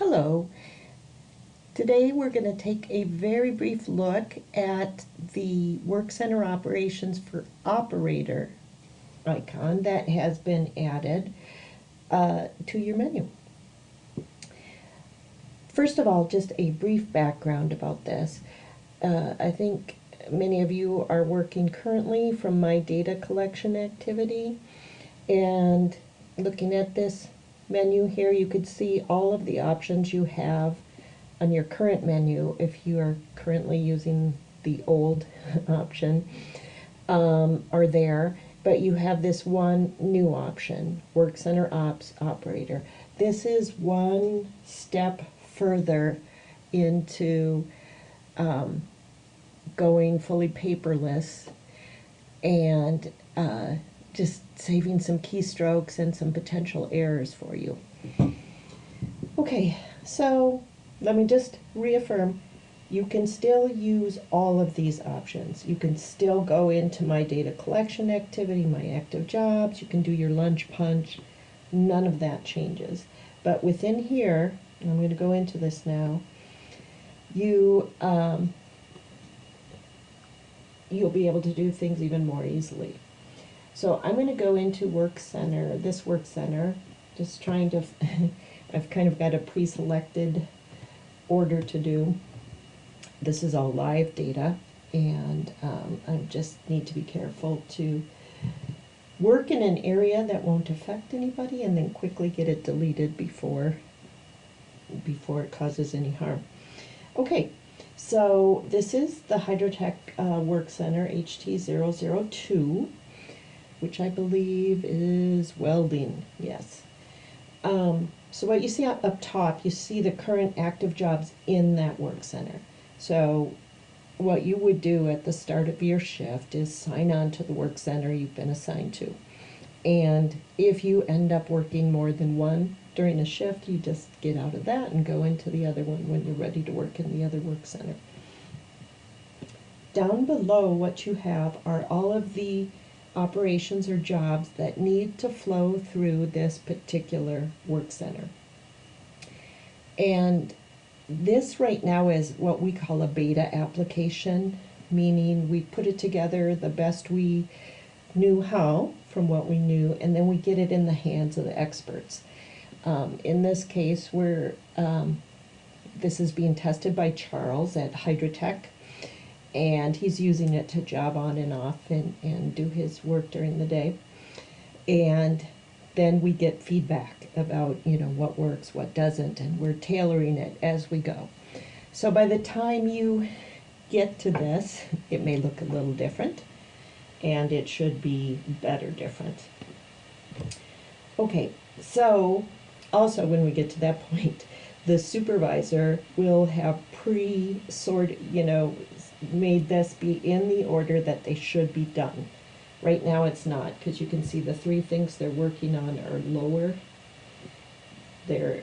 Hello. Today we're going to take a very brief look at the Work Center Operations for Operator icon that has been added to your menu. First of all, just a brief background about this. I think many of you are working currently from my data collection activity, and looking at this menu here, you could see all of the options you have on your current menu if you are currently using the old option are there, but you have this one new option, Work Center Ops Operator. This is one step further into going fully paperless and just saving some keystrokes and some potential errors for you. Okay, so let me just reaffirm, you can still use all of these options. You can still go into my data collection activity, my active jobs, you can do your lunch punch, none of that changes. But within here, I'm going to go into this now, you'll be able to do things even more easily. So I'm going to go into Work Center, this Work Center, just trying to, I've kind of got a pre-selected order to do. This is all live data, and I just need to be careful to work in an area that won't affect anybody and then quickly get it deleted before it causes any harm. Okay, so this is the Hydrotech Work Center HT002, which I believe is welding, yes. So what you see up top, you see the current active jobs in that work center. So what you would do at the start of your shift is sign on to the work center you've been assigned to. And if you end up working more than one during a shift, you just get out of that and go into the other one when you're ready to work in the other work center. Down below, what you have are all of the operations or jobs that need to flow through this particular work center. And this right now is what we call a beta application, meaning we put it together the best we knew how from what we knew, and then we get it in the hands of the experts. In this case, this is being tested by Charles at Hydrotech, and he's using it to job on and off and do his work during the day. And then we get feedback about, what works, what doesn't, and we're tailoring it as we go. So by the time you get to this, it may look a little different, and it should be better different. Okay, so also when we get to that point, the supervisor will have pre-sorted, made this be in the order that they should be done. Right now it's not, because you can see the three things they're working on are lower. They're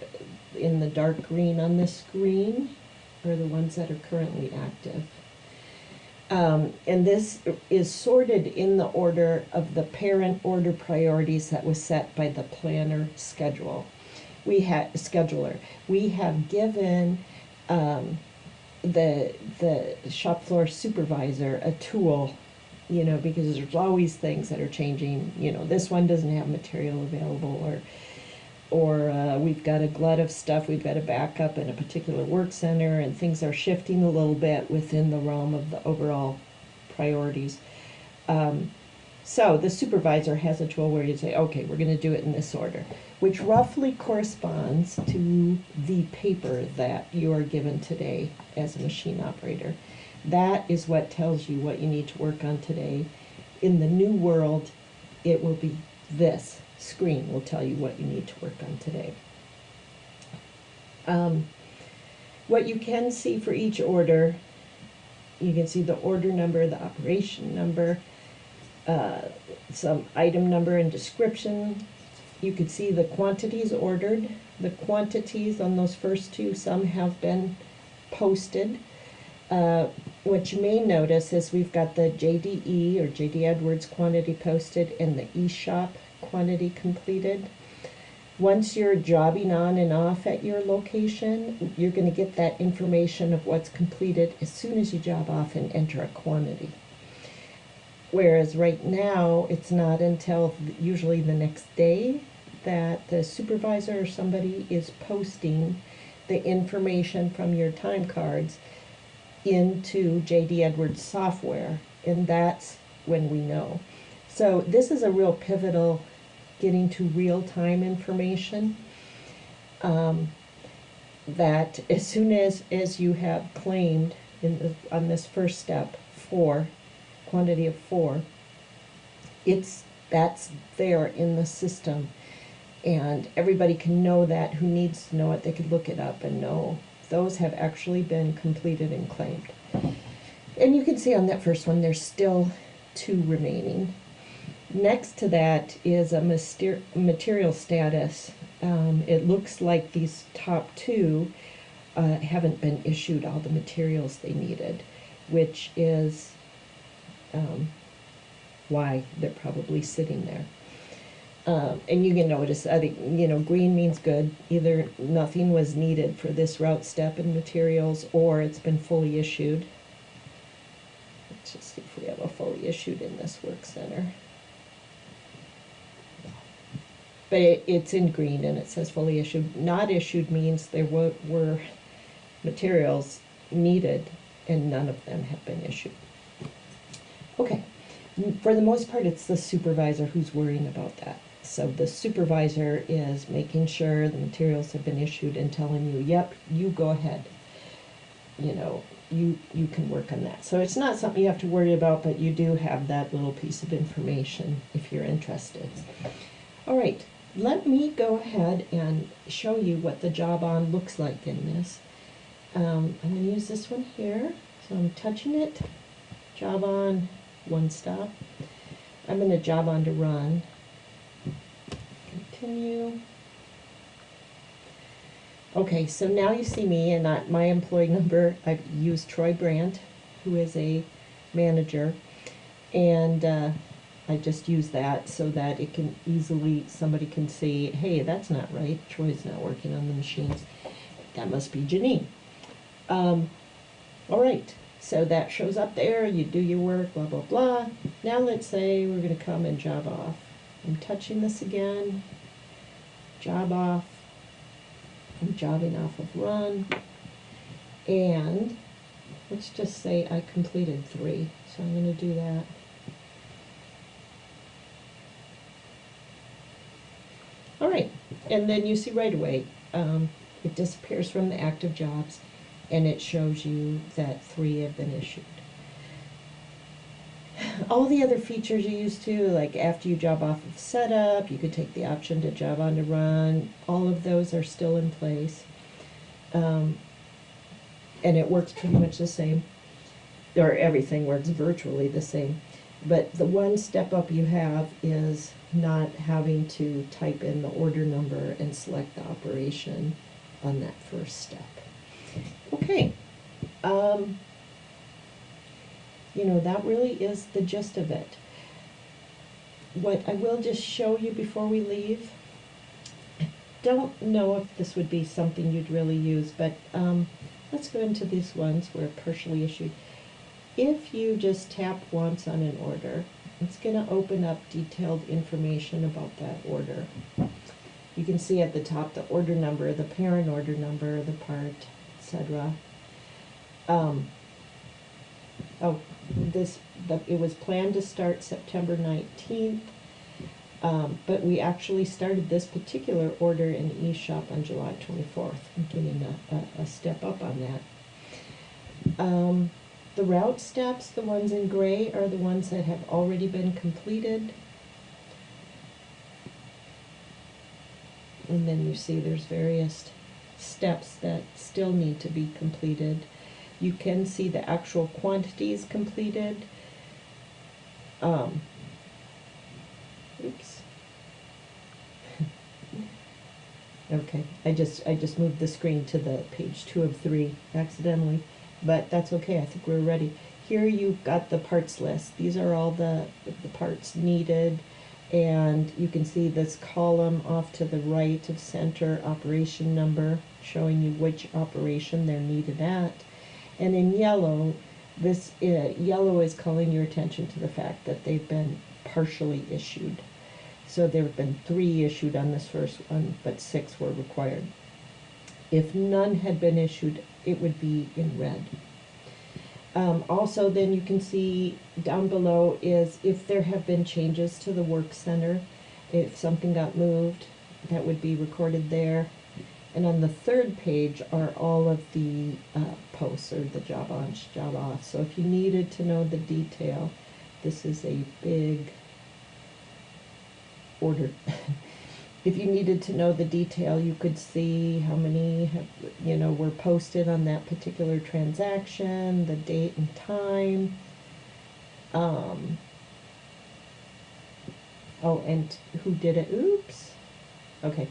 in the dark green on the screen, are the ones that are currently active. And this is sorted in the order of the parent order priorities that was set by the planner scheduler. We have given the shop floor supervisor a tool, because there's always things that are changing. This one doesn't have material available, or we've got a glut of stuff, we've got a backup in a particular work center, and things are shifting a little bit within the realm of the overall priorities. So the supervisor has a tool where you say, okay, we're going to do it in this order, which roughly corresponds to the paper that you are given today as a machine operator. That is what tells you what you need to work on today. In the new world, it will be this screen will tell you what you need to work on today. What you can see for each order, you can see the order number, the operation number, some item number and description. You could see the quantities ordered. The quantities on those first two, some have been posted. What you may notice is we've got the JDE or JD Edwards quantity posted and the eShop quantity completed. Once you're jobbing on and off at your location, you're going to get that information of what's completed as soon as you job off and enter a quantity. Whereas right now, it's not until usually the next day that the supervisor or somebody is posting the information from your time cards into JD Edwards software, and that's when we know. So this is a real pivotal getting to real-time information, that as soon as you have claimed on this first step 4, quantity of 4, that's there in the system, and everybody can know that who needs to know it. They could look it up and know those have actually been completed and claimed. And you can see on that first one there's still 2 remaining. Next to that is a material status. It looks like these top 2 haven't been issued all the materials they needed, which is why they're probably sitting there. And you can notice, I think, green means good. Either nothing was needed for this route step and materials, or it's been fully issued. Let's just see if we have a fully issued in this work center. But it's in green and it says fully issued. Not issued means there were materials needed and none of them have been issued. Okay, for the most part it's the supervisor who's worrying about that. So the supervisor is making sure the materials have been issued and telling you, yep, you go ahead. You can work on that. So it's not something you have to worry about, but you do have that little piece of information if you're interested. All right. Let me go ahead and show you what the job on looks like in this. I'm going to use this one here. So I'm touching it, job on, 1 stop. I'm going to job on to run. Continue. Okay, so now you see me and my employee number. I've used Troy Brandt, who is a manager, and I just use that so that it can easily, somebody can see, hey, that's not right. Troy's not working on the machines. That must be Janine. All right, so that shows up there. You do your work, blah, blah, blah. Now let's say we're going to come and job off. I'm touching this again. Job off. I'm jobbing off of run. And let's just say I completed 3. So I'm going to do that. All right, and then you see right away, it disappears from the active jobs, and it shows you that 3 have been issued. All the other features you used to, like after you job off of setup, you could take the option to job on to run. All of those are still in place, and it works pretty much the same, or everything works virtually the same. But the one step up you have is not having to type in the order number and select the operation on that first step. Okay, that really is the gist of it. What I will just show you before we leave, I don't know if this would be something you'd really use, but let's go into these ones where partially issued. If you just tap once on an order, it's going to open up detailed information about that order. You can see at the top the order number, the parent order number, the part, etc. It was planned to start September 19th, but we actually started this particular order in eShop on July 24th. I'm getting a step up on that. The route steps, the ones in gray, are the ones that have already been completed. And then you see there's various steps that still need to be completed. You can see the actual quantities completed. Oops. Okay, I just moved the screen to the page 2 of 3 accidentally, but that's okay. I think we're ready. Here you've got the parts list. These are all the parts needed. And you can see this column off to the right of center, operation number, showing you which operation they're needed at. And in yellow, this yellow is calling your attention to the fact that they've been partially issued. So there have been 3 issued on this first one, but 6 were required. If none had been issued, it would be in red. Also, then you can see down below is if there have been changes to the work center, if something got moved, that would be recorded there. And on the 3rd page are all of the posts, or the job on, job off. So if you needed to know the detail, this is a big order. If you needed to know the detail, you could see how many have, were posted on that particular transaction, the date and time. Oh, and who did it? Oops. Okay.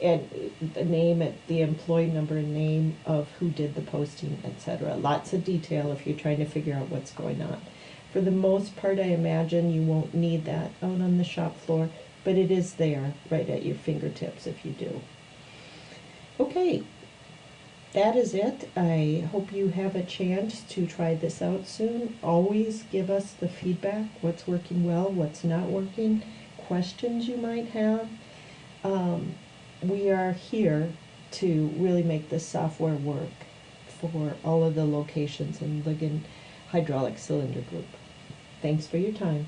And the name, the employee number and name of who did the posting, etc. Lots of detail if you're trying to figure out what's going on. For the most part, I imagine you won't need that out on the shop floor, but it is there right at your fingertips if you do. Okay, that is it. I hope you have a chance to try this out soon. Always give us the feedback, what's working well, what's not working, questions you might have. We are here to really make this software work for all of the locations in Ligon Hydraulic Cylinder Group. Thanks for your time.